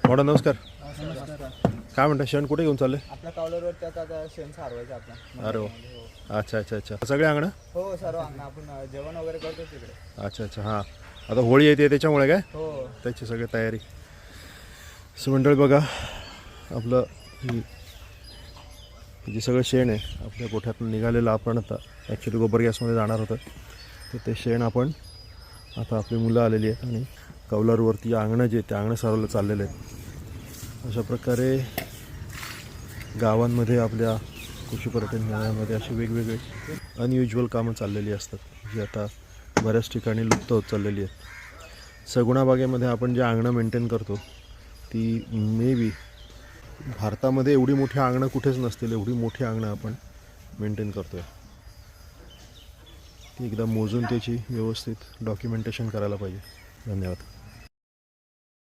मोठा नमस्कार. नमस्कार. काय म्हणता, शेण कुठे घेऊन चालले? आपल्या कावलरवरती आता शेण सारवायचं आपला. अरे वा, अच्छा अच्छा अच्छा. सगळे अंगणं? हो सर्व अंगण आपण जेवण वगैरे करतो तिकडे. अच्छा अच्छा. हां, आता होळी येते त्याच्यामुळे काय हो त्याची सगळी तयारी. मंडळ बघा, आपलं जे सगळं शेण आहे आपल्या गोठ्यातून निघालेलं, आपण आता ॲक्च्युली गोबर गॅसमध्ये जाणार होतं, तर ते शेण आपण आता आपली मुलं आलेली आहेत आणि कौलारूवरती अंगणं जे ते अंगणं सारवलं चाललेले आहेत. अशा प्रकारे गावांमध्ये आपल्या कृषी पर्यटन मेळ्यामध्ये अशी वेगवेगळे अनयुज्युअल कामं चाललेली असतात, जी आता बऱ्याच ठिकाणी लुप्त होत चाललेली आहेत. सगुणा बागेमध्ये आपण जे अंगणं मेंटेन करतो ती मे बी भारतामध्ये एवढी मोठी अंगणं कुठेच नसतील, एवढी मोठी अंगणं आपण मेंटेन करतो आहे. ती एकदा मोजून त्याची व्यवस्थित डॉक्युमेंटेशन करायला पाहिजे. धन्यवाद.